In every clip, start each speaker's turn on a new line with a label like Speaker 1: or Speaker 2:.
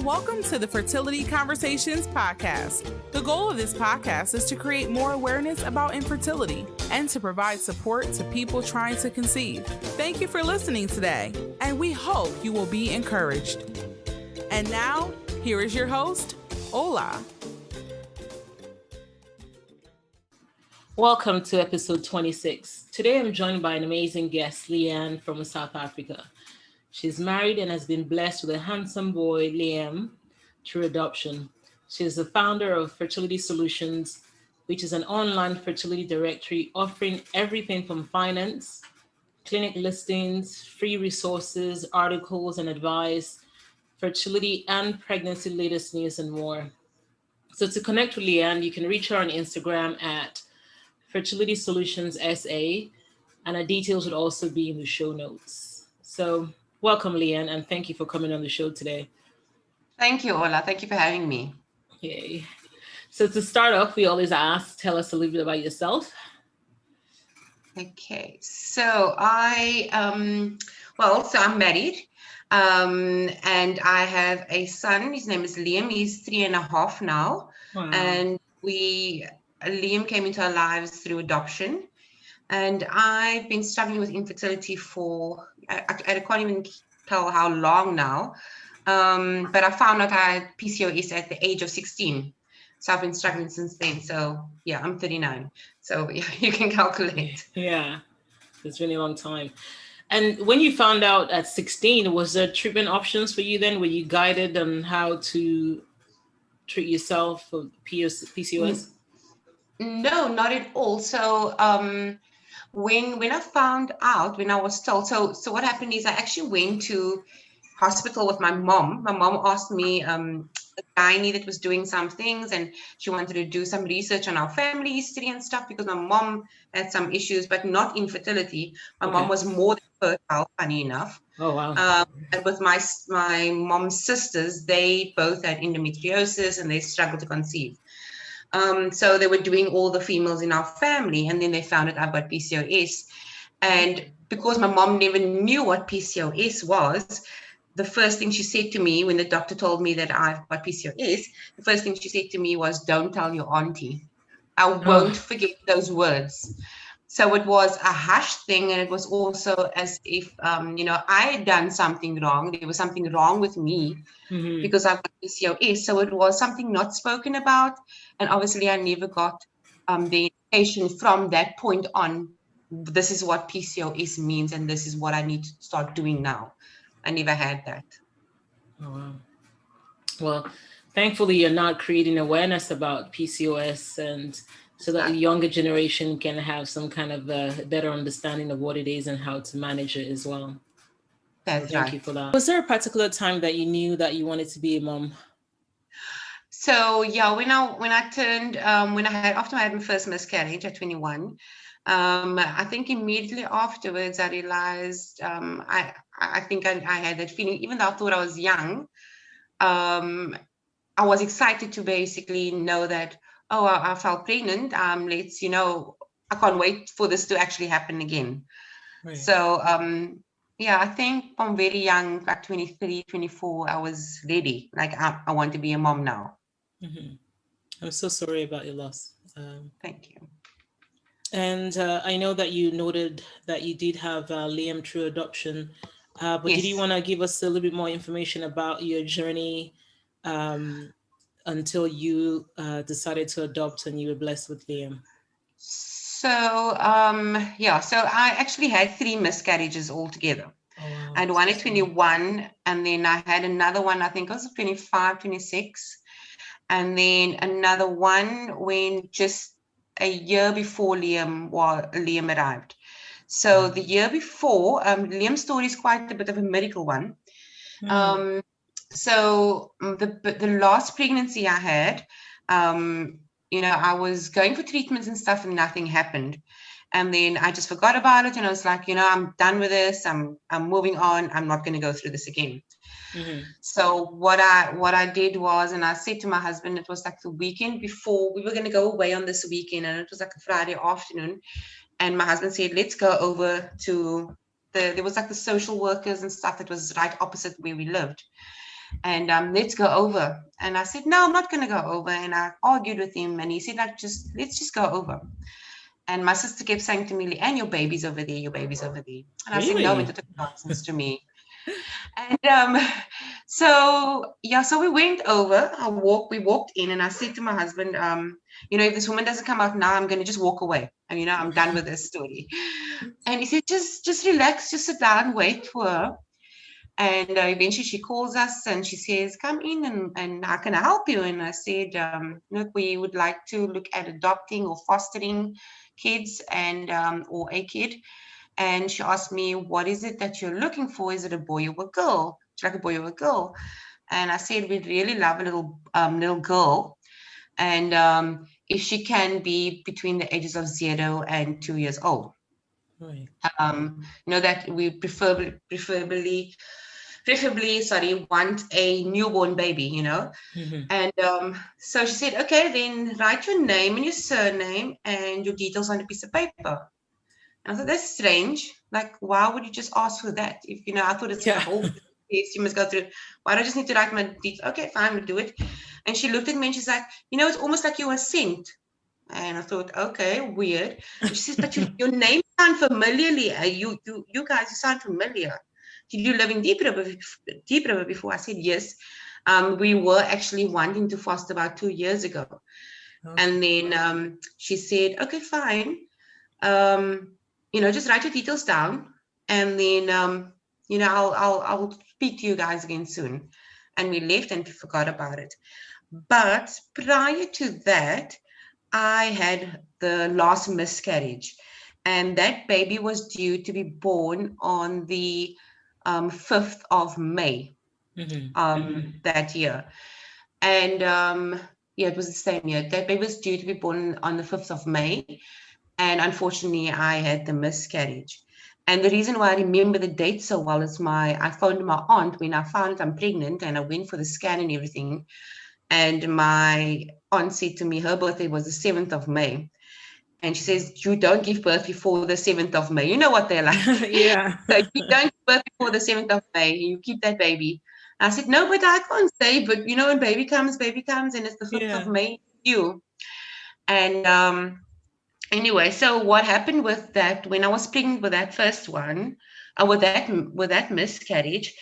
Speaker 1: welcome to the Fertility Conversations podcast. The goal of this podcast is to create more awareness about infertility and to provide support to people trying to conceive. Thank you for listening today, and we hope you will be encouraged. And now, here is your host, Ola.
Speaker 2: Welcome to episode 26. Today I'm joined by an amazing guest, Leigh-Ann from South Africa. She's married and has been blessed with a handsome boy, Liam, through adoption. She is the founder of Fertility Solutions, which is an online fertility directory offering everything from finance, clinic listings, free resources, articles and advice, fertility and pregnancy latest news, and more. So to connect with Leigh-Ann, you can reach her on Instagram at Fertility Solutions SA, and her details would also be in the show notes. So welcome, Leigh-Ann, and thank you for coming on the show today.
Speaker 3: Thank you, Ola. Thank you for having me.
Speaker 2: Yay. So to start off, we always ask, tell us a little bit about yourself.
Speaker 3: Okay, so I'm married, and I have a son. His name is Liam. He's 3.5 now.
Speaker 2: Wow.
Speaker 3: And Liam came into our lives through adoption. And I've been struggling with infertility for, I can't even tell how long now. But I found out I had PCOS at the age of 16. So I've been struggling since then. So yeah, I'm 39. So yeah, you can calculate.
Speaker 2: Yeah, it's been a long time. And when you found out at 16, was there treatment options for you then? Were you guided on how to treat yourself for PCOS?
Speaker 3: No, not at all. So when I found out, when I was told, so what happened is I actually went to hospital with my mom. My mom asked me, a gynae that was doing some things, and she wanted to do some research on our family history and stuff, because my mom had some issues, but not infertility. My mom was more than fertile, funny enough.
Speaker 2: Oh, wow.
Speaker 3: And with my mom's sisters, they both had endometriosis and they struggled to conceive. So they were doing all the females in our family, and then they found out about PCOS. And because my mom never knew what PCOS was, the first thing she said to me when the doctor told me that I've got PCOS, the first thing she said to me was, "Don't tell your auntie." I won't forget those words. So it was a hush thing, and it was also as if, I had done something wrong. There was something wrong with me because I've got PCOS. So it was something not spoken about. And obviously I never got the indication from that point on, this is what PCOS means, and this is what I need to start doing now. I never had that.
Speaker 2: Oh, wow. Well, thankfully you're not creating awareness about PCOS, and so that the younger generation can have some kind of a better understanding of what it is and how to manage it as well.
Speaker 3: That's
Speaker 2: so thank you for that. Was there a particular time that you knew that you wanted to be a mom?
Speaker 3: So yeah, when I turned, after I had my first miscarriage at 21, I think immediately afterwards I realized, I think I had that feeling, even though I thought I was young, I was excited to basically know that, I felt pregnant. I can't wait for this to actually happen again. Right. So, I think from very young, like 23, 24, I was ready. Like, I want to be a mom now.
Speaker 2: Mm-hmm. I'm so sorry about your loss.
Speaker 3: Thank you.
Speaker 2: And I know that you noted that you did have Liam through adoption, but
Speaker 3: Yes.
Speaker 2: Did you want to give us a little bit more information about your journey until you decided to adopt and you were blessed with Liam?
Speaker 3: So, so I actually had 3 miscarriages altogether.
Speaker 2: Oh, wow.
Speaker 3: I had one at 21, and then I had another one, I think it was 25, 26. And then another one when just a year before Liam arrived. So the year before, Liam's story is quite a bit of a miracle one. So the last pregnancy I had, I was going for treatments and stuff, and nothing happened. And then I just forgot about it, and I was like, I'm done with this. I'm moving on. I'm not going to go through this again. Mm-hmm. So what I did was, and I said to my husband, it was like the weekend before, we were going to go away on this weekend, and it was like a Friday afternoon. And my husband said, let's go over to there was like the social workers and stuff that was right opposite where we lived. and let's go over. And I said, no, I'm not going to go over. And I argued with him, and he said, like, let's just go over. And my sister kept saying to me, Leigh-Ann, your baby's over there, your baby's over there. And I said, no, it took nonsense to me. And so we went over. We walked in, and I said to my husband, if this woman doesn't come out now, I'm going to just walk away. And, I'm done with this story. And he said, just relax, just sit down, wait for her. And eventually she calls us and she says, come in and how can I help you? And I said, look, we would like to look at adopting or fostering kids and or a kid. And she asked me, what is it that you're looking for? Is it a boy or a girl? It's like a boy or a girl. And I said, we'd really love a little girl. And if she can be between the ages of 0 and 2 years old.
Speaker 2: Right.
Speaker 3: That we preferably, want a newborn baby,
Speaker 2: Mm-hmm.
Speaker 3: And so she said, okay, then write your name and your surname and your details on a piece of paper. And I thought, that's strange. Like, why would you just ask for that? If, I thought it's a whole piece you must go through. Why do I just need to write my details? Okay, fine, we'll do it. And she looked at me and she's like, it's almost like you were sent. And I thought, okay, weird. And she says, but your name sounds familiar. You guys, you sound familiar. Did you live in Deep River before? I said, yes. We were actually wanting to foster about 2 years ago. Okay. And then she said, okay, fine. Just write your details down. And then, I'll speak to you guys again soon. And we left and forgot about it. But prior to that, I had the last miscarriage, and that baby was due to be born on the 5th of May that year. And it was the same year. That baby was due to be born on the 5th of May, and unfortunately, I had the miscarriage. And the reason why I remember the date so well is I phoned my aunt when I found I'm pregnant, and I went for the scan and everything. And my aunt said to me, her birthday was the 7th of May. And she says, you don't give birth before the 7th of May. You know what they're like.
Speaker 2: Yeah.
Speaker 3: So you don't give birth before the 7th of May. You keep that baby. And I said, no, but I can't say. But, when baby comes, and it's the 5th of May, you. And anyway, so what happened with that, when I was pregnant with that first one, with that miscarriage,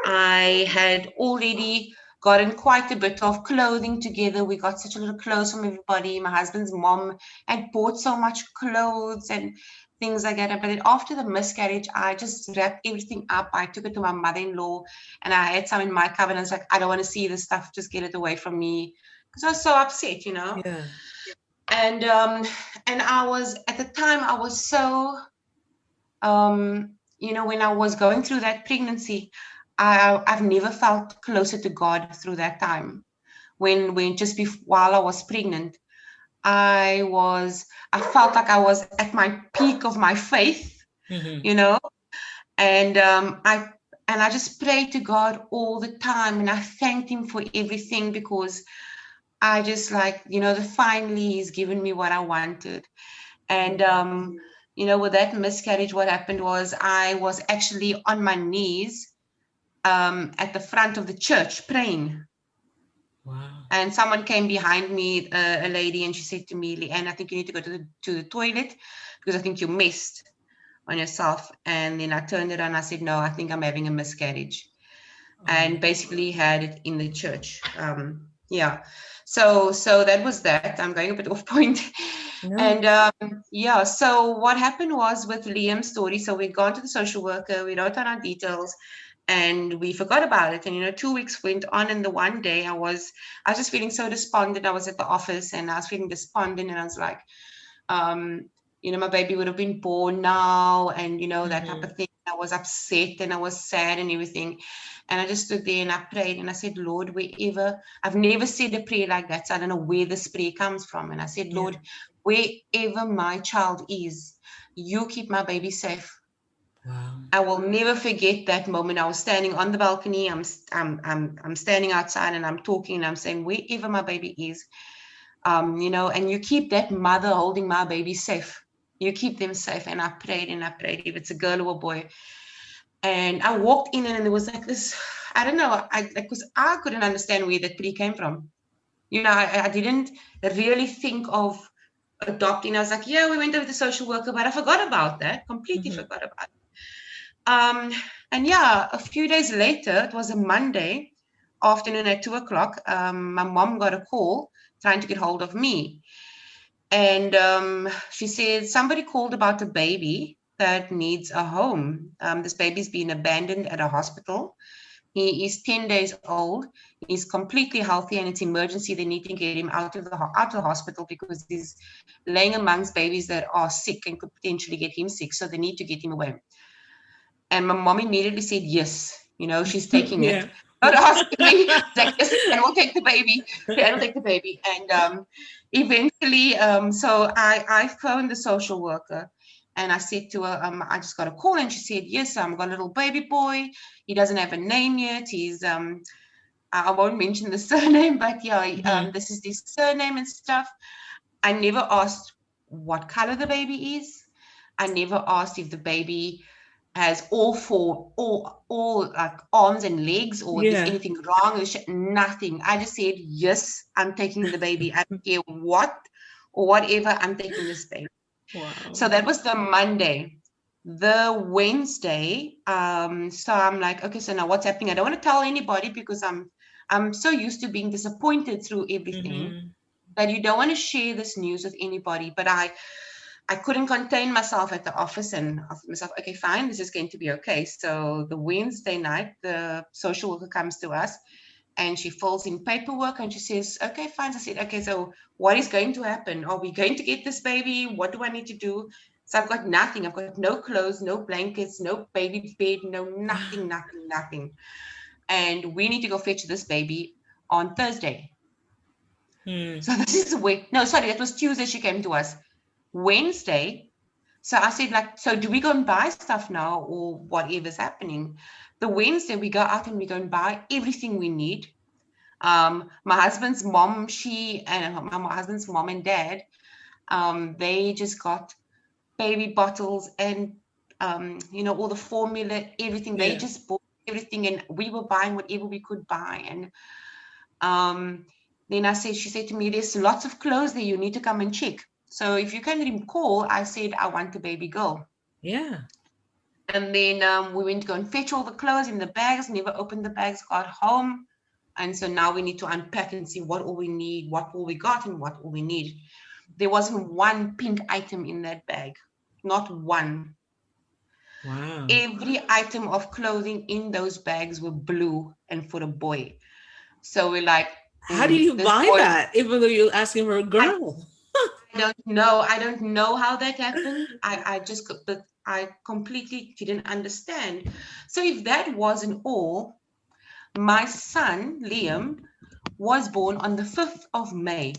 Speaker 3: I had already gotten quite a bit of clothing together. We got such a little clothes from everybody. My husband's mom had bought so much clothes and things like that. But then after the miscarriage, I just wrapped everything up. I took it to my mother-in-law, and I had some in my cupboard. I was like, I don't want to see this stuff. Just get it away from me. Because I was so upset,
Speaker 2: Yeah.
Speaker 3: And I was, at the time, I was so, when I was going through that pregnancy, I've never felt closer to God through that time. When just while I was pregnant, I felt like I was at my peak of my faith, and I just prayed to God all the time, and I thanked Him for everything, because I just finally He's given me what I wanted. And with that miscarriage, what happened was I was actually on my knees at the front of the church praying.
Speaker 2: Wow.
Speaker 3: And someone came behind me, a lady, and she said to me, Leigh-Ann, I think you need to go to the toilet, because I think you messed on yourself. And then I turned around and I said, no, I think I'm having a miscarriage. And basically had it in the church. So that was that. I'm going a bit off point. No. And so what happened was with Liam's story, so we'd gone to the social worker, we wrote down our details, and we forgot about it. And 2 weeks went on, and the one day I was just feeling so despondent. I was at the office and I was feeling despondent, and I was like, my baby would have been born now, and that type of thing. I was upset and I was sad and everything. And I just stood there and I prayed and I said, Lord, I've never said a prayer like that, so I don't know where this prayer comes from. And I said, Lord, wherever my child is, you keep my baby safe. Wow. I will never forget that moment. I was standing on the balcony. I'm standing outside and I'm talking and I'm saying, wherever my baby is, and you keep that mother holding my baby safe. You keep them safe. And I prayed, if it's a girl or a boy. And I walked in and there was like this, I don't know, because I couldn't understand where that pity came from. You know, I didn't really think of adopting. I was like, yeah, we went over to the social worker, but I forgot about that, completely forgot about it. And yeah, a few days later, it was a Monday afternoon at 2:00, my mom got a call trying to get hold of me. And she said, somebody called about a baby that needs a home. This baby's been abandoned at a hospital. He is 10 days old. He's completely healthy, and it's emergency. They need to get him out of the hospital because he's laying amongst babies that are sick and could potentially get him sick. So they need to get him away. And my mom immediately said, yes, you know, she's taking it. Not asking me, like, yes, and we'll take the baby. And we'll take the baby. And eventually, so I phoned the social worker. And I said to her, I just got a call, and she said, yes, I've got a little baby boy. He doesn't have a name yet. He's, I won't mention the surname, but yeah, this is his surname and stuff. I never asked what color the baby is. I never asked if the baby has all four, all like arms and legs, or if there's anything wrong. Nothing. I just said, yes, I'm taking the baby. I don't care what or whatever, I'm taking this baby.
Speaker 2: Wow.
Speaker 3: So that was the Monday. The Wednesday, so I'm like, okay, so now what's happening? I don't want to tell anybody because I'm so used to being disappointed through everything that you don't want to share this news with anybody. But I couldn't contain myself at the office, and I thought myself, okay, fine, this is going to be okay. So the Wednesday night, the social worker comes to us and she fills in paperwork and she says, okay, fine. I said, okay, so what is going to happen? Are we going to get this baby? What do I need to do? So I've got nothing. I've got no clothes, no blankets, no baby bed, no nothing. And we need to go fetch this baby on Thursday. So this is that was Tuesday she came to us. Wednesday, so I said, like, so do we go and buy stuff now or whatever's happening? The Wednesday we go out and we go and buy everything we need. My husband's mom, my husband's mom and dad, they just got baby bottles and all the formula, everything. They just bought everything, and we were buying whatever we could buy. And then she said to me, there's lots of clothes there, you need to come and check. So if you can recall, I said, I want a baby girl.
Speaker 2: Yeah.
Speaker 3: And then we went to go and fetch all the clothes in the bags, never opened the bags, got home. And so now we need to unpack and see what all we need, what all we got and what all we need. There wasn't one pink item in that bag, not one.
Speaker 2: Wow.
Speaker 3: Every item of clothing in those bags were blue and for a boy. So we're like,
Speaker 2: how do you buy that, even though you're asking for a girl?
Speaker 3: I don't know how that happened. I completely didn't understand. So if that wasn't all, my son, Liam, was born on the 5th of May.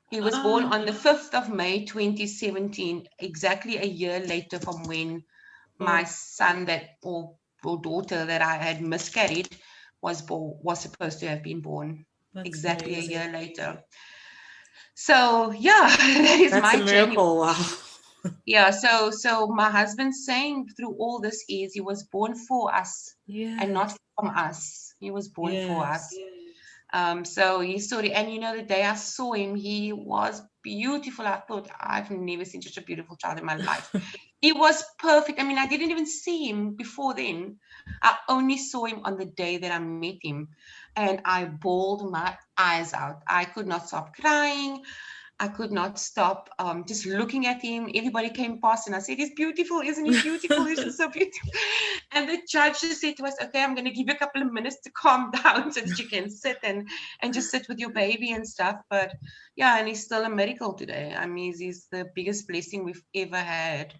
Speaker 3: He was born on the 5th of May, 2017, exactly a year later from when my son or daughter that I had miscarried was supposed to have been born. That's exactly amazing. A year later. So yeah, that's my
Speaker 2: miracle. Wow.
Speaker 3: Yeah, so my husband's saying through all this is he was born for us and not from us. He was born for us. So he saw it, and the day I saw him, he was beautiful. I thought, I've never seen such a beautiful child in my life. He was perfect. I mean, I didn't even see him before then. I only saw him on the day that I met him, and I bawled my eyes out. I could not stop crying. I could not stop just looking at him. Everybody came past and I said, he's beautiful, isn't he beautiful? He's just so beautiful. And the judge just said to us, okay, I'm going to give you a couple of minutes to calm down so that you can sit and just sit with your baby and stuff. But yeah, and he's still a miracle today. I mean, he's the biggest blessing we've ever had.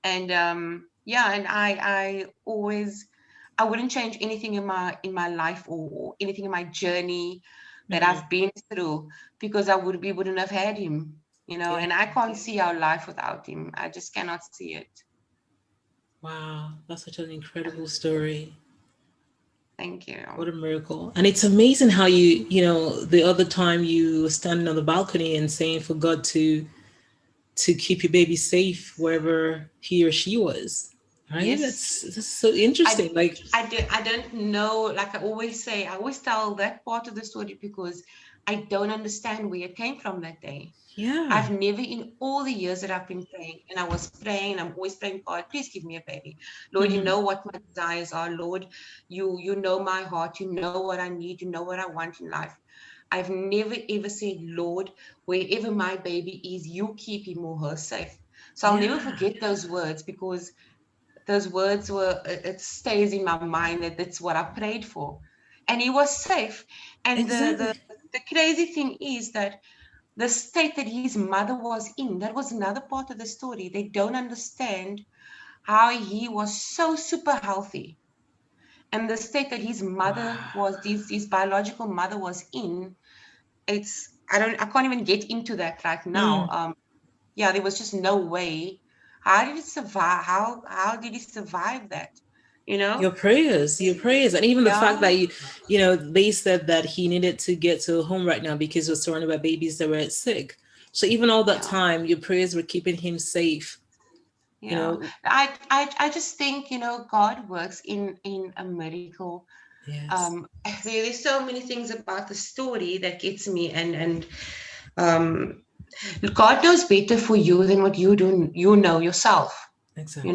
Speaker 3: And and I wouldn't change anything in my life or anything in my journey that I've been through, because we wouldn't have had him, and I can't see our life without him. I just cannot see it.
Speaker 2: Wow, that's such an incredible story.
Speaker 3: Thank you.
Speaker 2: What a miracle. And it's amazing how the other time you were standing on the balcony and saying for God to keep your baby safe wherever he or she was. Right?
Speaker 3: Yes.
Speaker 2: That's so interesting.
Speaker 3: I don't know. Like I always say, I always tell that part of the story because I don't understand where it came from that day.
Speaker 2: Yeah.
Speaker 3: I've never, in all the years that I've been praying, and I was praying, I'm always praying, God, please give me a baby. Lord, you know what my desires are. Lord, you know my heart. You know what I need. You know what I want in life. I've never ever said, Lord, wherever my baby is, you keep him or her safe. So I'll never forget those words because those words were, it stays in my mind that that's what I prayed for. And he was safe. And
Speaker 2: Exactly.
Speaker 3: the crazy thing is that the state that his mother was in, that was another part of the story. They don't understand how he was so super healthy. And the state that his mother was, his biological mother was in, I can't even get into that right now. Yeah, there was just no way. How did it survive? How did he survive that? You know?
Speaker 2: Your prayers, and even the fact
Speaker 3: Yeah.
Speaker 2: that they said that he needed to get to home right now because he was surrounded by babies that were sick. So even all that
Speaker 3: Yeah.
Speaker 2: time, your prayers were keeping him safe.
Speaker 3: Yeah. I just think, God works in a miracle.
Speaker 2: Yes.
Speaker 3: There's so many things about the story that gets me, and um God knows better for you than what you do, yourself.
Speaker 2: Exactly.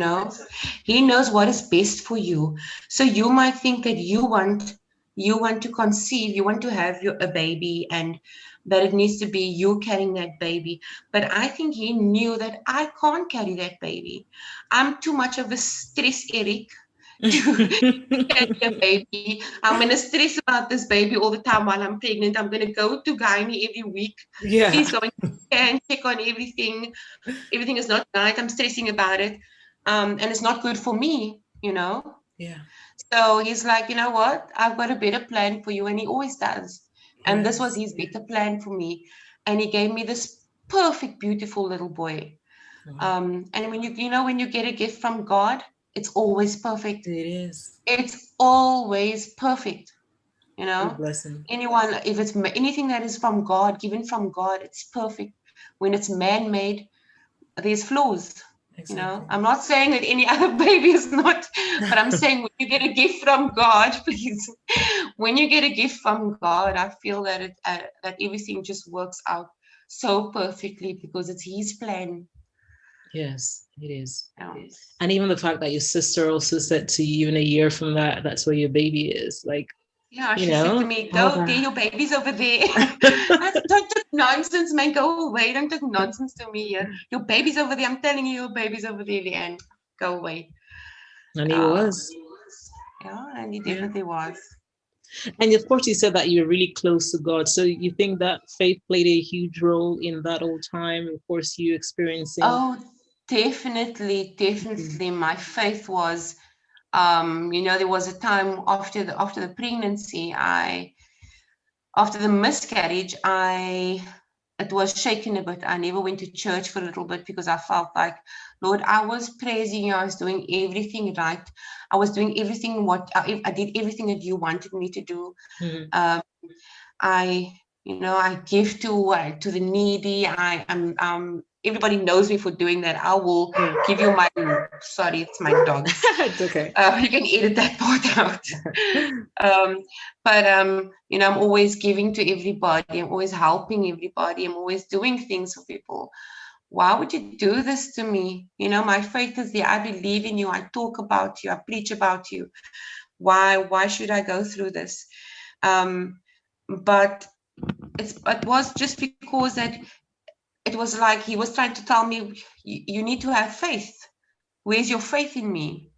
Speaker 3: He knows what is best for you. So you might think that you want to conceive, you want to have a baby, and that it needs to be you carrying that baby. But I think he knew that I can't carry that baby. I'm too much of a stress Eric to carry a baby. I'm gonna stress about this baby all the time while I'm pregnant. I'm gonna go to gynae every week.
Speaker 2: Yeah.
Speaker 3: He's going to scan, check on everything. Everything is not right. I'm stressing about it. And it's not good for me.
Speaker 2: Yeah.
Speaker 3: So he's like, you know what? I've got a better plan for you. And he always does. And this was
Speaker 2: Yes.
Speaker 3: his better plan for me. And he gave me this perfect, beautiful little boy.
Speaker 2: Wow.
Speaker 3: And when you get a gift from God, it's always perfect.
Speaker 2: It is
Speaker 3: It's always perfect.
Speaker 2: a blessing.
Speaker 3: If it's anything that is from God, given from God, it's perfect. When it's man-made, there's flaws.
Speaker 2: Exactly.
Speaker 3: I'm not saying that any other baby is not, but I'm saying when you get a gift from God, please, when you get a gift from God, I feel that that everything just works out so perfectly because it's His plan.
Speaker 2: Yes, it is.
Speaker 3: Yeah.
Speaker 2: And even the fact that your sister also said to you, even a year from that's where your baby is.
Speaker 3: Yeah, she said to me,
Speaker 2: all
Speaker 3: "Go, there,
Speaker 2: that.
Speaker 3: your baby's over there." I said, "Don't talk nonsense, man. Go away. Don't talk nonsense to me here. Your baby's over there. I'm telling you, your baby's over there, Leigh-Ann. Go away."
Speaker 2: And he was.
Speaker 3: Yeah, and he
Speaker 2: Yeah.
Speaker 3: definitely was.
Speaker 2: And of course, you said that you're really close to God. So you think that faith played a huge role in that whole time? Of course, you experiencing.
Speaker 3: Oh, definitely. My faith was, there was a time after the pregnancy, after the miscarriage, it was shaken a bit. I never went to church for a little bit because I felt like, Lord, I was praising you. I was doing everything right. I was doing everything I did everything that you wanted me to do. I give to the needy. Everybody knows me for doing that. I will give you my. Sorry, it's my dogs.
Speaker 2: It's okay.
Speaker 3: You can edit that part out. But I'm always giving to everybody. I'm always helping everybody. I'm always doing things for people. Why would you do this to me? My faith is there. I believe in you. I talk about you. I preach about you. Why should I go through this? But it was just because that it was like he was trying to tell me, you need to have faith. Where's your faith in me?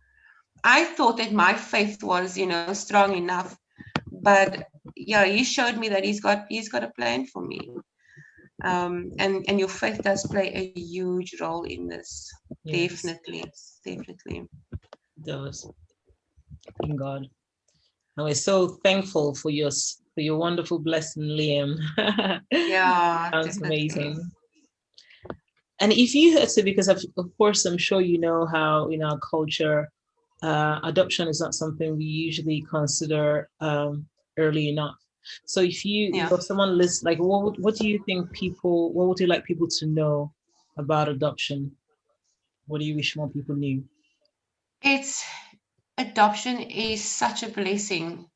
Speaker 3: I thought that my faith was, strong enough, but yeah, he showed me that he's got a plan for me. And your faith does play a huge role in this.
Speaker 2: Yes.
Speaker 3: Definitely.
Speaker 2: It does. In God. And we're so thankful for your wonderful blessing, Liam.
Speaker 3: Yeah,
Speaker 2: Sounds
Speaker 3: definitely.
Speaker 2: amazing. And if you had to, because of course, I'm sure you know how in our culture, adoption is not something we usually consider early enough. So if someone lists, like, what do you think what would you like people to know about adoption? What do you wish more people knew?
Speaker 3: Adoption is such a blessing.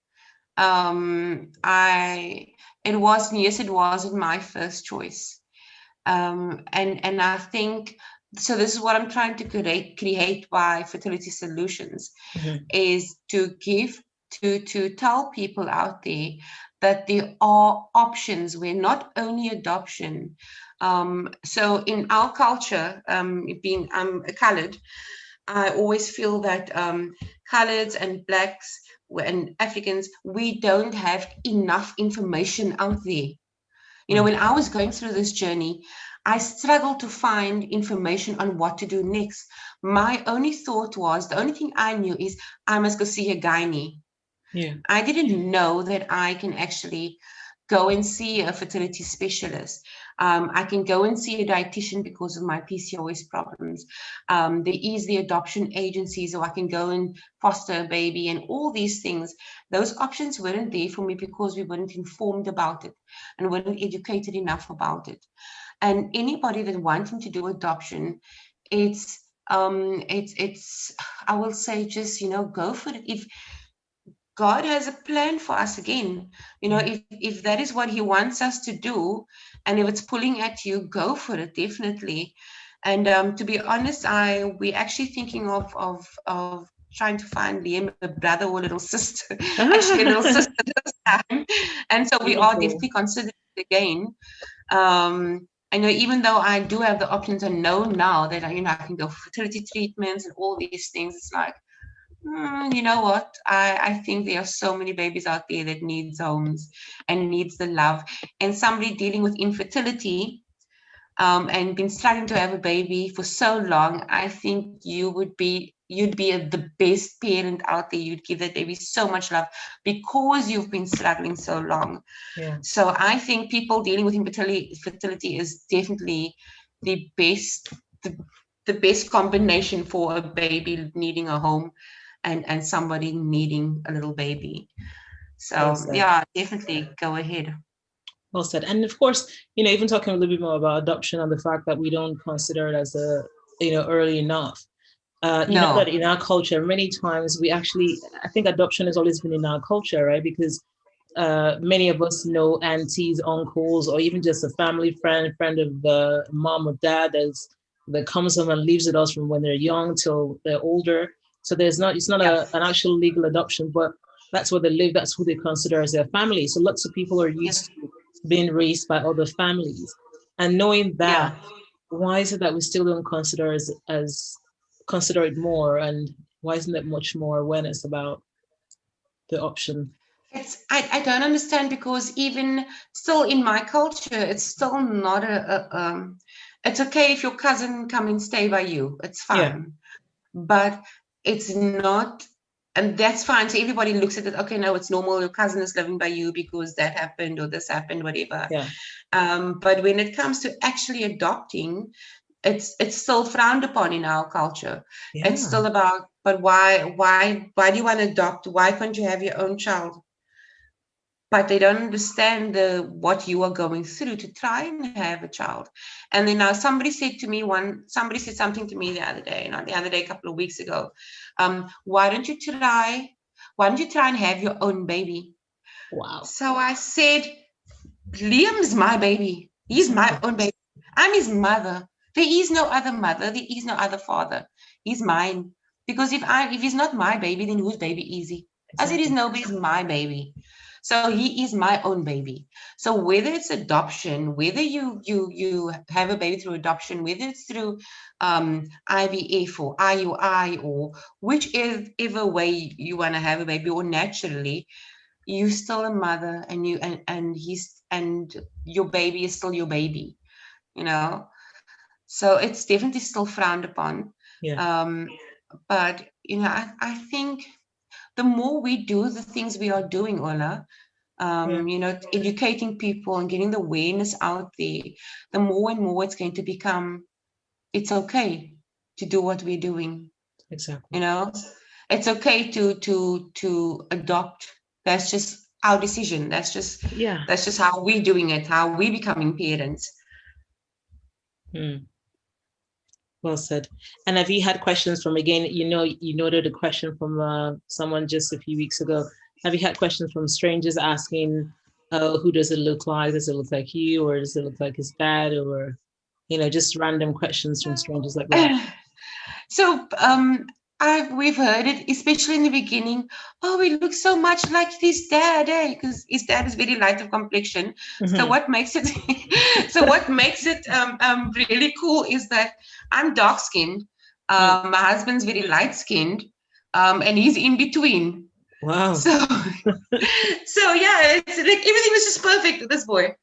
Speaker 3: It wasn't my first choice. And I think, so this is what I'm trying to create by Fertility Solutions, is to tell people out there that there are options where not only adoption. So in our culture, being I'm a colored, I always feel that coloreds and blacks and Africans, we don't have enough information out there. You know, when I was going through this journey, I struggled to find information on what to do next. My only thought was, the only thing I knew is I must go see a gynae.
Speaker 2: Yeah.
Speaker 3: I didn't know that I can actually go and see a fertility specialist. I can go and see a dietitian because of my PCOS problems. There is the adoption agency, so I can go and foster a baby and all these things. Those options weren't there for me because we weren't informed about it and weren't educated enough about it. And anybody that wanting to do adoption, it's I will say, just, go for it. If God has a plan for us, again, if that is what he wants us to do, and if it's pulling at you, go for it, definitely. And to be honest, we're actually thinking of trying to find Liam a brother or a little sister, actually a little sister this time. And so we are definitely considering it again. I know, even though I do have the options, and know now that I can go for fertility treatments and all these things, it's like, you know what? I think there are so many babies out there that needs homes and needs the love. And somebody dealing with infertility, and been struggling to have a baby for so long, I think you'd be the best parent out there. You'd give that baby so much love because you've been struggling so long.
Speaker 2: Yeah.
Speaker 3: So I think people dealing with infertility is definitely the best combination for a baby needing a home and somebody needing a little baby. So yeah, definitely go ahead.
Speaker 2: Well said. And of course, even talking a little bit more about adoption and the fact that we don't consider it as early enough. You know that in our culture, many times I think adoption has always been in our culture, right? Because many of us know aunties, uncles, or even just a family friend of the mom or dad that comes home and lives with us from when they're young till they're older. So it's not an actual legal adoption, but that's where they live. That's who they consider as their family. So lots of people are used to being raised by other families, and knowing that, why is it that we still don't consider it more, and why isn't there much more awareness about the option?
Speaker 3: I don't understand, because even still in my culture, it's still not it's okay if your cousin come and stay by you, it's fine. But it's not, and that's fine. So everybody looks at it, okay, no, it's normal, your cousin is living by you because that happened or this happened, whatever. But when it comes to actually adopting, it's still frowned upon in our culture. It's still about, but why do you want to adopt? Why can't you have your own child? But they don't understand what you are going through to try and have a child. And then now somebody said something to me the other day, a couple of weeks ago. Why don't you try and have your own baby?
Speaker 2: Wow.
Speaker 3: So I said, Liam's my baby. He's my own baby. I'm his mother. There is no other mother. There is no other father. He's mine. Because if he's not my baby, then whose baby is he? I said, he's nobody's my baby. So he is my own baby. So whether it's adoption, whether you have a baby through adoption, whether it's through IVF or IUI, or whichever way you want to have a baby, or naturally, you're still a mother, and your baby is still your baby, So it's definitely still frowned upon. But I think the more we do the things we are doing, Ola, educating people and getting the awareness out there, the more and more it's going to become, it's okay to do what we're doing.
Speaker 2: Exactly.
Speaker 3: It's okay to adopt. That's just our decision. That's just how we're doing it, how we're becoming parents.
Speaker 2: Well said. And have you had questions from, again, you noted a question from someone just a few weeks ago. Have you had questions from strangers asking, oh, who does it look like? Does it look like you, or does it look like his dad, or, just random questions from strangers like that?
Speaker 3: So we've heard it, especially in the beginning. Oh, he looks so much like his dad, eh? Because his dad is very light of complexion.
Speaker 2: Mm-hmm.
Speaker 3: So what makes it really cool is that I'm dark skinned. My husband's very light skinned, and he's in between.
Speaker 2: Wow.
Speaker 3: So yeah, it's like everything was just perfect with this boy.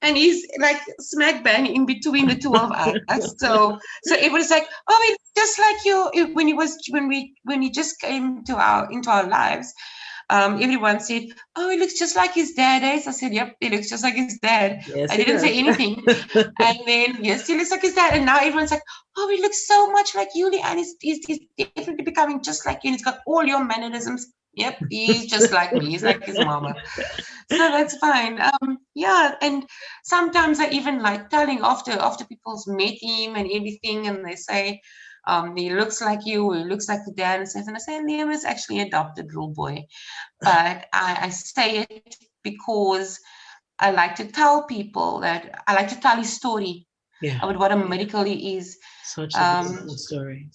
Speaker 3: And he's like smack bang in between the two of us. So everybody's like, oh, it's just like you when he just came into our lives. Everyone said, oh, he looks just like his dad. Eh? So I said, yep, he looks just like his dad.
Speaker 2: Yes,
Speaker 3: I didn't say anything. And then, yes, he looks like his dad. And now everyone's like, oh, he looks so much like you, Leigh-Ann. He's definitely becoming just like you. And he's got all your mannerisms. Yep, he's just like me. He's like his mama. So that's fine. Yeah, and sometimes I even like telling after people's met him and everything, and they say, he looks like you, he looks like the dad and stuff. And I say, Liam is actually adopted little boy. But I say it because I like to tell people that I like to tell his story about what a miracle he is.
Speaker 2: Such a beautiful story.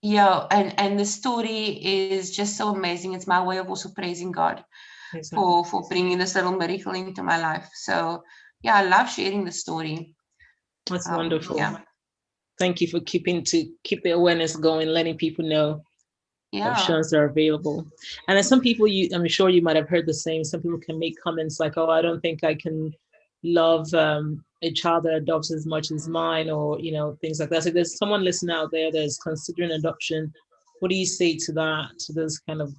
Speaker 3: Yeah, and the story is just so amazing. It's my way of also praising God for bringing this little miracle into my life. So yeah, I love sharing the story.
Speaker 2: That's wonderful.
Speaker 3: Yeah.
Speaker 2: Thank you for keep the awareness going, letting people know options are available. And then some people, I'm sure you might have heard the same. Some people can make comments like, "Oh, I don't think I can love a child that adopts as much as mine," or things like that. So there's someone listening out there that's considering adoption. What do you say to that, to those kind of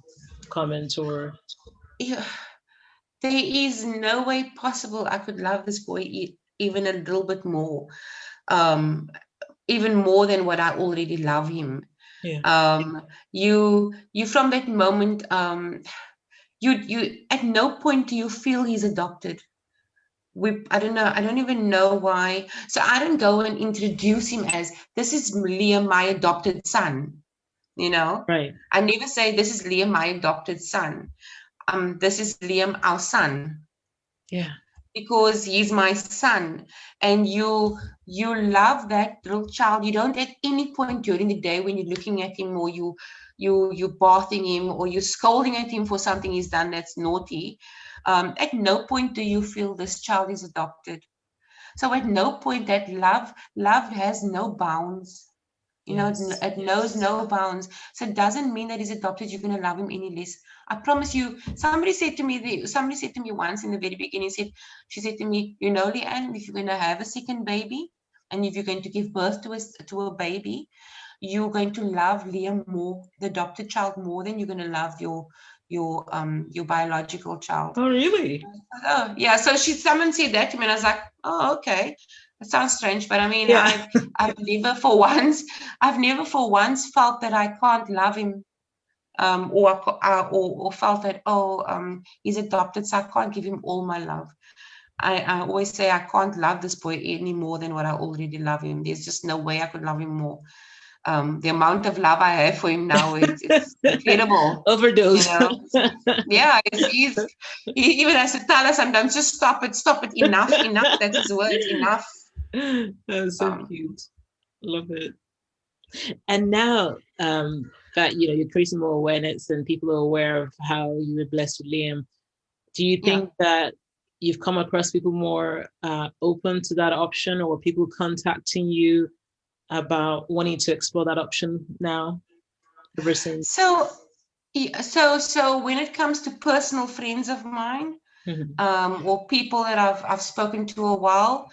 Speaker 2: comments? Or
Speaker 3: there is no way possible I could love this boy even a little bit more, even more than what I already love him. You from that moment, you at no point do you feel he's adopted. I don't even know why. So I don't go and introduce him as, this is Liam, my adopted son.
Speaker 2: Right.
Speaker 3: I never say, this is Liam, my adopted son. This is Liam, our son.
Speaker 2: Yeah.
Speaker 3: Because he's my son. And you love that little child. You don't at any point during the day when you're looking at him, or you bathing him, or you're scolding at him for something he's done that's naughty. At no point do you feel this child is adopted. So at no point that love has no bounds. It knows no bounds. So it doesn't mean that he's adopted, you're going to love him any less. I promise you. Somebody said to me once in the very beginning, she said to me, Leigh-Ann, if you're going to have a second baby, and if you're going to give birth to a baby, you're going to love Liam more, the adopted child, more than you're going to love your biological child.
Speaker 2: Oh, really?
Speaker 3: Oh, yeah. So someone said that to me, and I was like, oh, okay. That sounds strange, but I mean, I've never for once felt that I can't love him, or felt that he's adopted, so I can't give him all my love. I always say I can't love this boy any more than what I already love him. There's just no way I could love him more. The amount of love I have for him now, it's incredible.
Speaker 2: Overdose.
Speaker 3: Yeah, he even has to tell us sometimes, just stop it, enough. That's his words, enough.
Speaker 2: That's so cute. Love it. And now that you're creating more awareness and people are aware of how you were blessed with Liam, do you think that you've come across people more open to that option, or people contacting you about wanting to explore that option now?
Speaker 3: So when it comes to personal friends of mine, or people that I've spoken to a while,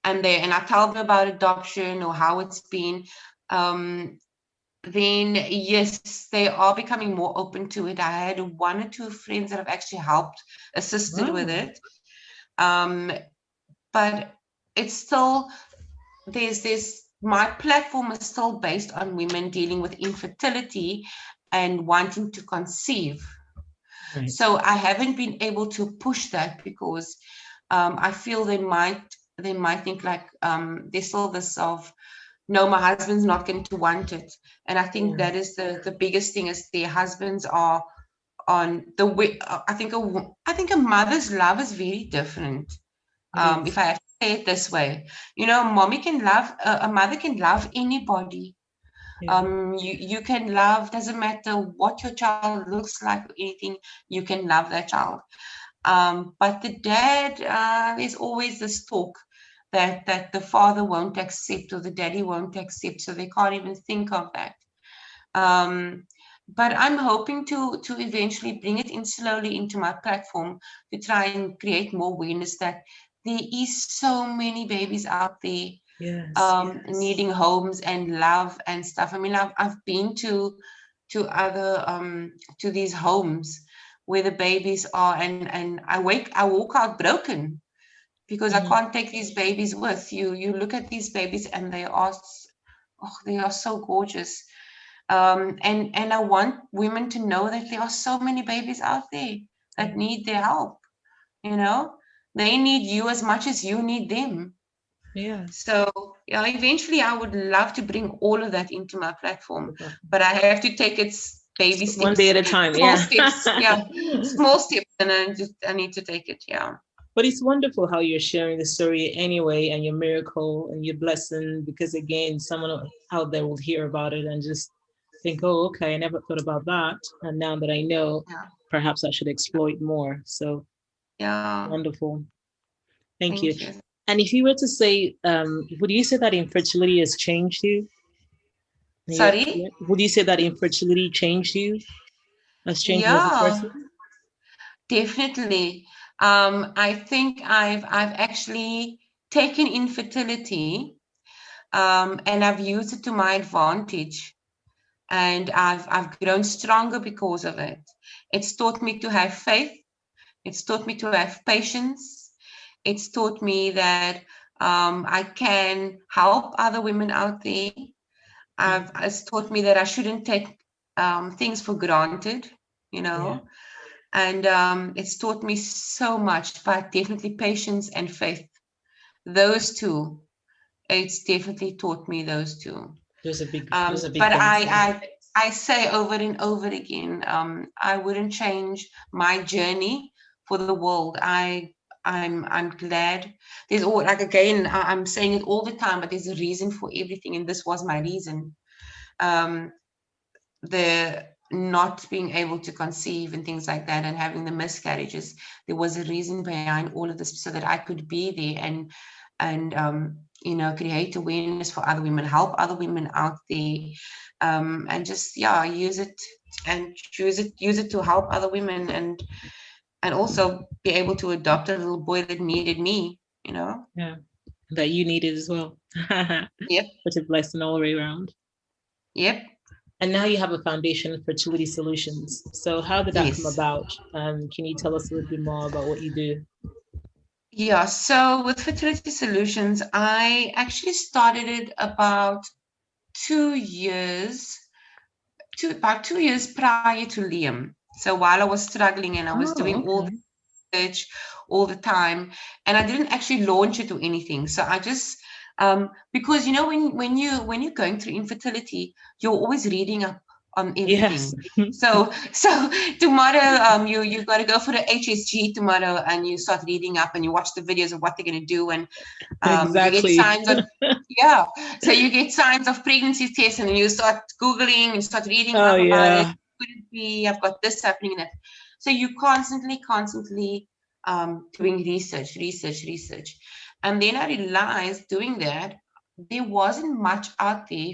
Speaker 3: and I tell them about adoption or how it's been, then yes, they are becoming more open to it. I had one or two friends that have actually assisted with it. But it's still, my platform is still based on women dealing with infertility and wanting to conceive. Right. So I haven't been able to push that because I feel they might think like there's still this of no, my husband's not going to want it. And I think that is the biggest thing, is their husbands are on the way. I think a mother's love is very different. If I have to say it this way, mommy can love, a mother can love anybody. You can love, doesn't matter what your child looks like or anything, you can love that child. But the dad, there's always this talk that the father won't accept or the daddy won't accept, so they can't even think of that. But I'm hoping to eventually bring it in slowly into my platform, to try and create more awareness that there is so many babies out there needing homes and love and stuff. I mean, I've been to other to these homes where the babies are, and I walk out broken, because I can't take these babies with you. You look at these babies and they are so gorgeous. And I want women to know that there are so many babies out there that need their help. They need you as much as you need them. So eventually I would love to bring all of that into my platform, but I have to take it baby steps,
Speaker 2: one day at a time.
Speaker 3: Small steps, small steps, and I need to take it.
Speaker 2: But it's wonderful how you're sharing the story anyway, and your miracle and your blessing, because again, someone out there will hear about it and just think, oh, okay, I never thought about that. And now that I know, perhaps I should explore it more. So wonderful. Thank you. And if you were to say, would you say that infertility has changed you?
Speaker 3: Sorry?
Speaker 2: Would you say that infertility changed you? Has changed you as a person?
Speaker 3: Definitely. I think I've actually taken infertility and I've used it to my advantage. And I've grown stronger because of it. It's taught me to have faith. It's taught me to have patience. It's taught me that I can help other women out there. It's taught me that I shouldn't take things for granted, and it's taught me so much, but definitely patience and faith. Those two, it's definitely taught me those two.
Speaker 2: There's a big
Speaker 3: but I say over and over again, I wouldn't change my journey for the world. I'm glad. There's all, like, again, I'm saying it all the time, but there's a reason for everything, and this was my reason. The not being able to conceive and things like that, and having the miscarriages, there was a reason behind all of this, so that I could be there and create awareness for other women, help other women out there, and just use it to help other women, and also be able to adopt a little boy that needed me,
Speaker 2: that you needed as well.
Speaker 3: Yep.
Speaker 2: Such a blessing all the way around.
Speaker 3: Yep.
Speaker 2: And now you have a foundation, Fertility Solutions. So how did that come about? Can you tell us a little bit more about what you do?
Speaker 3: Yeah, so with Fertility Solutions, I actually started it about 2 years prior to Liam. So while I was struggling and I was doing all the research all the time, and I didn't actually launch it or anything. So I just because when you're going through infertility, you're always reading up on everything. So tomorrow you've got to go for the HSG tomorrow, and you start reading up and you watch the videos of what they're going to do, and you get signs of so you get signs of pregnancy tests, and then you start Googling and start reading up about it. Could it be I've got this happening and that? So you constantly doing research. And then I realized doing that, there wasn't much out there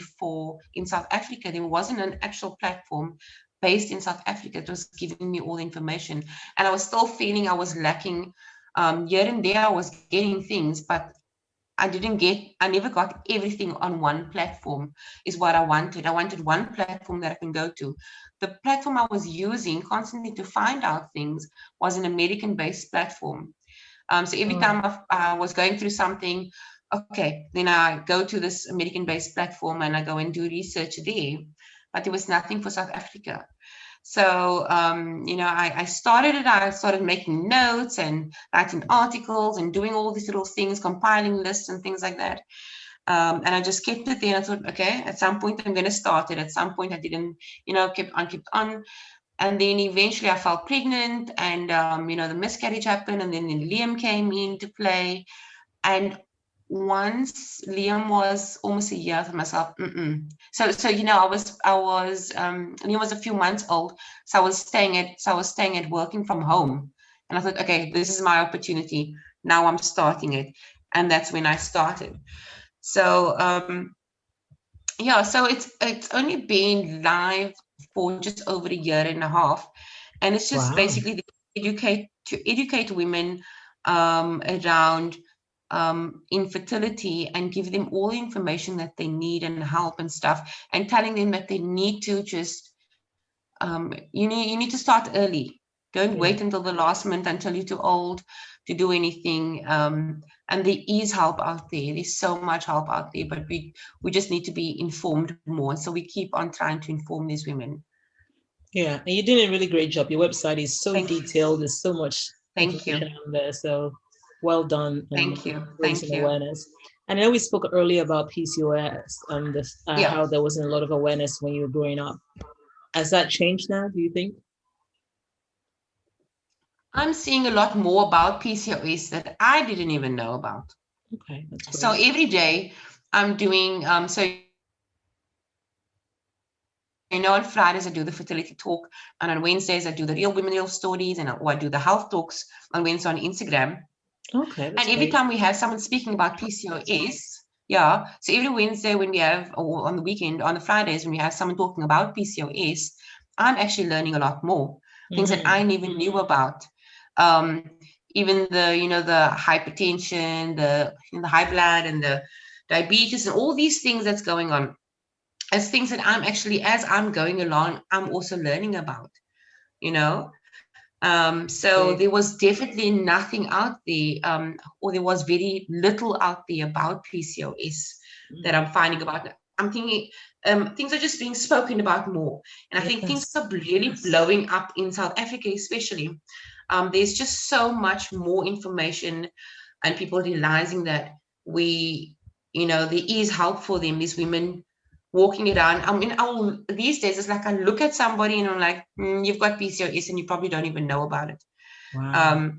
Speaker 3: in South Africa. There wasn't an actual platform based in South Africa that was giving me all the information. And I was still feeling I was lacking. Here and there I was getting things, but I never got everything on one platform is what I wanted. I wanted one platform that I can go to. The platform I was using constantly to find out things was an American-based platform. So every time I was going through something, okay, then I go to this American-based platform and I go and do research there. But there was nothing for South Africa. So, I started making notes and writing articles and doing all these little things, compiling lists and things like that. And I just kept it there. And I thought, okay, at some point I'm going to start it. At some point I didn't, kept on. And then eventually I fell pregnant, and, the miscarriage happened, and then Liam came into play. And once Liam was almost a year, I thought myself, So, I was, Liam was a few months old. So I was staying at working from home. And I thought, okay, this is my opportunity. Now I'm starting it. And that's when I started. So, so it's only been live for just over a year and a half, and it's just basically to educate women around infertility, and give them all the information that they need and help and stuff, and telling them that they need to just you need to start early. Don't wait until the last minute, until you're too old to do anything. And there is help out there. There's so much help out there, but we just need to be informed more. So we keep on trying to inform these women.
Speaker 2: Yeah, and you're doing a really great job. Your website is so detailed. There's so much
Speaker 3: Thank you
Speaker 2: on there. So well done.
Speaker 3: Thank you.
Speaker 2: Raising awareness. And I know we spoke earlier about PCOS and how there wasn't a lot of awareness when you were growing up. Has that changed now, do you think?
Speaker 3: I'm seeing a lot more about PCOS that I didn't even know about.
Speaker 2: Okay, that's great.
Speaker 3: So every day I'm doing, on Fridays I do the fertility talk, and on Wednesdays I do the real women, real stories, and I do the health talks on Wednesday on Instagram.
Speaker 2: Okay.
Speaker 3: And every time we have someone speaking about PCOS, so every Wednesday when we have, or on the weekend, on the Fridays when we have someone talking about PCOS, I'm actually learning a lot more, things that I never knew about. Even the hypertension, the high blood, and the diabetes, and all these things that's going on, as things that I'm actually, as I'm going along, I'm also learning about, So there was definitely nothing out there, or there was very little out there about PCOS that I'm finding about. I'm thinking things are just being spoken about more. And I think things are really blowing up in South Africa, especially. There's just so much more information, and people realizing that there is help for them, these women walking around. I mean, these days it's like I look at somebody and I'm like, you've got PCOS and you probably don't even know about it.
Speaker 2: Wow.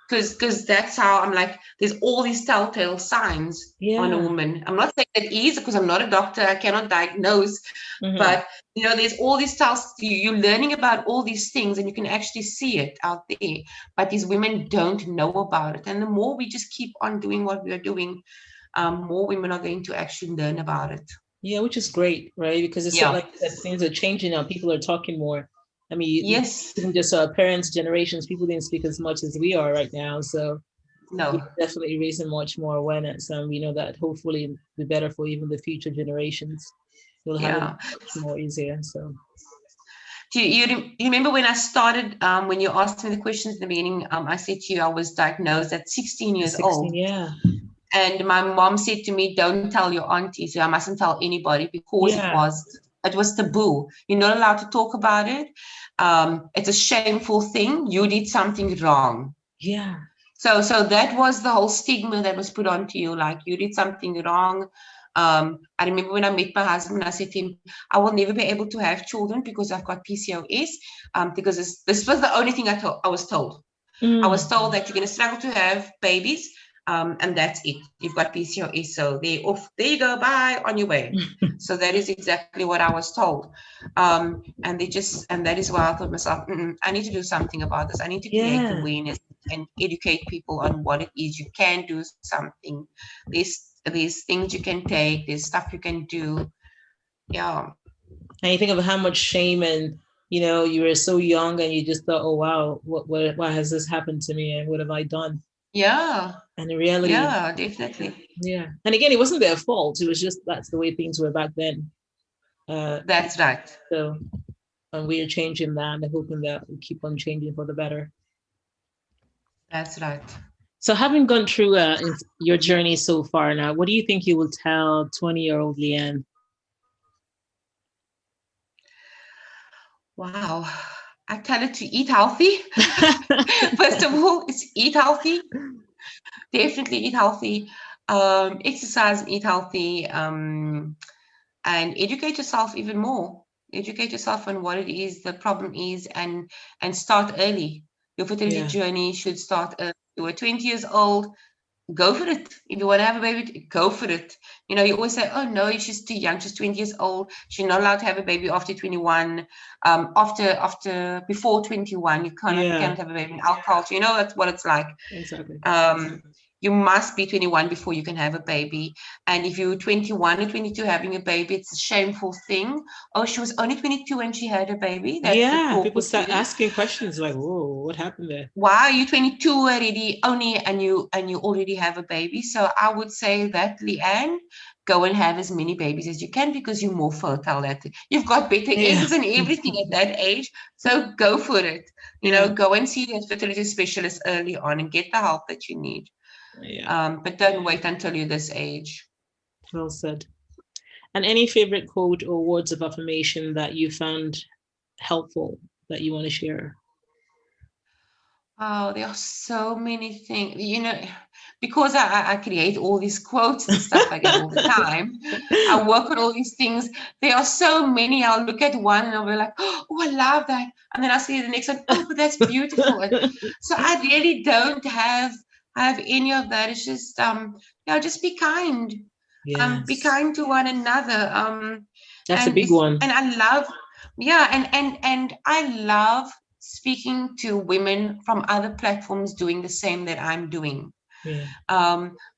Speaker 3: Because that's how I'm like, there's all these telltale signs on a woman. I'm not saying it is, because I'm not a doctor, I cannot diagnose, but there's all these tells. You're learning about all these things, and you can actually see it out there, but these women don't know about it. And the more we just keep on doing what we are doing, more women are going to actually learn about it.
Speaker 2: Yeah, which is great, right? Because it's like that things are changing now. People are talking more. I mean, even just our parents' generations, people didn't speak as much as we are right now. So we're definitely raising much more awareness. And we know that hopefully it'll be better for even the future generations. You'll have it much more easier. So
Speaker 3: do you remember when I started, when you asked me the questions in the beginning, I said to you I was diagnosed at 16 years old.
Speaker 2: Yeah.
Speaker 3: And my mom said to me, don't tell your auntie. So I mustn't tell anybody, because it was taboo. You're not allowed to talk about it. It's a shameful thing. You did something wrong.
Speaker 2: Yeah.
Speaker 3: So that was the whole stigma that was put onto you, like you did something wrong. I remember when I met my husband, I said to him, I will never be able to have children because I've got PCOS, because this was the only thing I was told. I was told that you're going to struggle to have babies, and that's it. You've got PCOS, so there you go, bye, on your way. So that is exactly what I was told. And that is why I thought to myself, I need to do something about this. I need to create awareness and educate people on what it is. You can do something. There's things you can take. There's stuff you can do. Yeah.
Speaker 2: And you think of how much shame, and you were so young and you just thought, oh wow, why has this happened to me, and what have I done?
Speaker 3: Yeah.
Speaker 2: And in reality,
Speaker 3: yeah, definitely.
Speaker 2: Yeah. And again, it wasn't their fault. It was just that's the way things were back then.
Speaker 3: That's right.
Speaker 2: So, and we are changing that and hoping that we keep on changing for the better.
Speaker 3: That's right.
Speaker 2: So, having gone through your journey so far now, what do you think you will tell 20-year-old Leigh-Ann?
Speaker 3: Wow. I tell her to eat healthy. First of all, it's eat healthy. Definitely eat healthy. exercise, eat healthy, and educate yourself even more. Educate yourself on what it is, the problem is, and start early. Your fertility journey should start early. You were 20 years old, go for it. If you want to have a baby, go for it. You know, you always say, oh no, she's too young, she's 20 years old, she's not allowed to have a baby after 21. Before 21, you cannot have a baby in our culture. You know, that's what it's like.
Speaker 2: Exactly.
Speaker 3: You must be 21 before you can have a baby. And if you're 21 or 22 having a baby, it's a shameful thing. Oh, she was only 22 when she had a baby. That's the talk
Speaker 2: people
Speaker 3: would
Speaker 2: start
Speaker 3: be.
Speaker 2: asking questions like, whoa, what happened there?
Speaker 3: Why are you 22 already and you already have a baby? So I would say that, Leigh-Ann, go and have as many babies as you can, because you're more fertile. You've got better eggs and everything at that age. So go for it. You know, go and see a fertility specialist early on and get the help that you need. But don't wait until you're this age.
Speaker 2: Well said. And any favorite quote or words of affirmation that you found helpful that you want to share?
Speaker 3: Oh, there are so many things, you know, because I create all these quotes and stuff like that all the time. I work on all these things. There are so many. I'll look at one and I'll be like, oh, I love that. And then I'll see the next one. Oh, but that's beautiful. So I really don't have any of that. It's just, just be kind. Be kind to one another.
Speaker 2: That's a big one.
Speaker 3: And I love, and I love speaking to women from other platforms doing the same that I'm doing.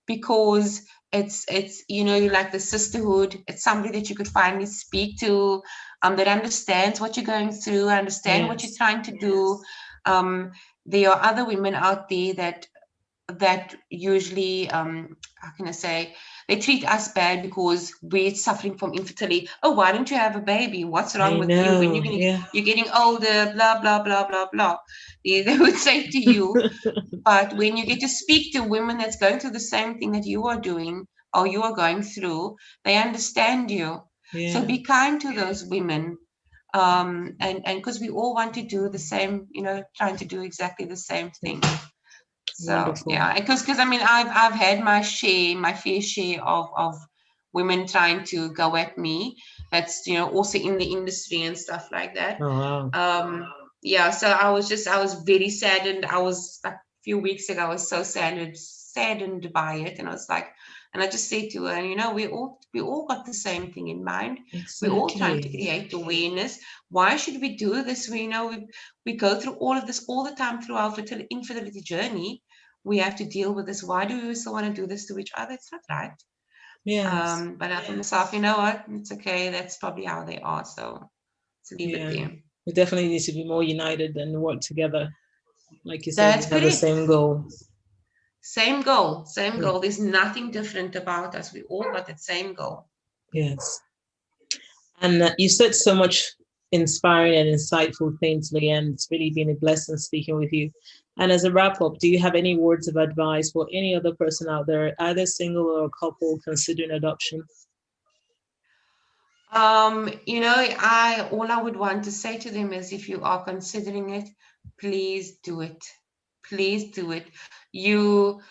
Speaker 3: Because it's you know, you like the sisterhood. It's somebody that you could finally speak to, that understands what you're going through, understand what you're trying to do. There are other women out there that usually, how can I say, they treat us bad because we're suffering from infertility. Oh, why don't you have a baby? What's wrong with you? When you're getting older, blah, blah, blah, blah, blah. They would say to you. But when you get to speak to women that's going through the same thing that you are doing or you are going through, they understand you. So be kind to those women. And because we all want to do the same, you know, trying to do exactly the same thing. So
Speaker 2: wonderful.
Speaker 3: Because I mean, I've had my fair share of women trying to go at me. That's, you know, also in the industry and stuff like that.
Speaker 2: Oh, wow.
Speaker 3: So I was very saddened. I was like, a few weeks ago, I was so saddened by it, and I was like, and I just said to her, you know, we all got the same thing in mind.
Speaker 2: Exactly.
Speaker 3: We're all trying to create awareness. Why should we do this? We go through all of this all the time through our infertility journey. We have to deal with this. Why do we still want to do this to each other? It's not right.
Speaker 2: Yes.
Speaker 3: But I thought myself, you know what? It's okay. That's probably how they are. So leave it there.
Speaker 2: We definitely need to be more united and work together. Like you said, we have the same goal.
Speaker 3: Same goal. There's nothing different about us. We all got that same goal.
Speaker 2: Yes. And you said so much inspiring and insightful things, Leigh-Ann. It's really been a blessing speaking with you. And as a wrap up, do you have any words of advice for any other person out there, either single or a couple considering adoption?
Speaker 3: You know, all I would want to say to them is, if you are considering it, please do it. Please do it. Your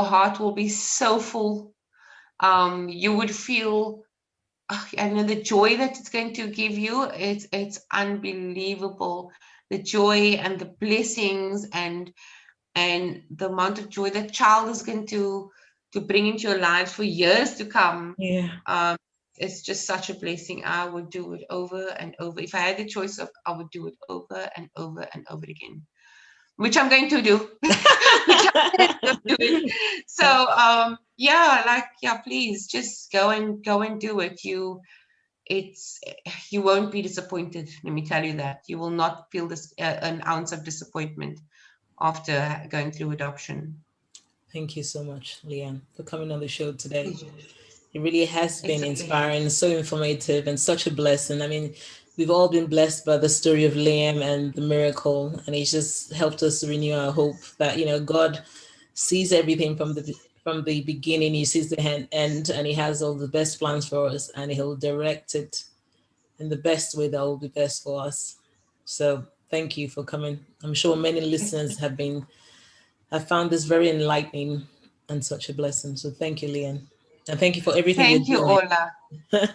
Speaker 3: heart will be so full. You would feel, and the joy that it's going to give you, it's unbelievable. The joy and the blessings and the amount of joy that child is going to bring into your lives for years to come. It's just such a blessing. I would do it over and over. If I had the choice I would do it over and over and over again, which I'm going to do. So please just go and do it. You won't be disappointed. Let me tell you that. You will not feel this an ounce of disappointment after going through adoption.
Speaker 2: Thank you so much, Leigh-Ann, for coming on the show today. It really has been inspiring, so informative, and such a blessing. I mean, we've all been blessed by the story of Leigh-Ann and the miracle, and it's just helped us renew our hope that, you know, God sees everything from the beginning. He sees the end, and he has all the best plans for us, and he'll direct it in the best way that will be best for us. So thank you for coming. I'm sure many listeners have found this very enlightening and such a blessing. So thank you, Leigh-Ann. And thank you for everything
Speaker 3: Thank you,
Speaker 2: you're doing.
Speaker 3: Ola.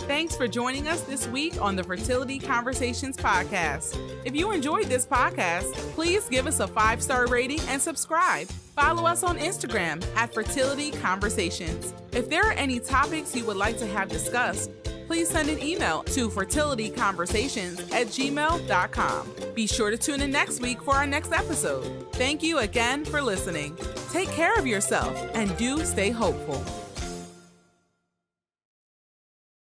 Speaker 1: Thanks for joining us this week on the Fertility Conversations podcast. If you enjoyed this podcast, please give us a 5-star rating and subscribe. Follow us on Instagram at Fertility Conversations. If there are any topics you would like to have discussed, please send an email to fertilityconversations@gmail.com. Be sure to tune in next week for our next episode. Thank you again for listening. Take care of yourself and do stay hopeful.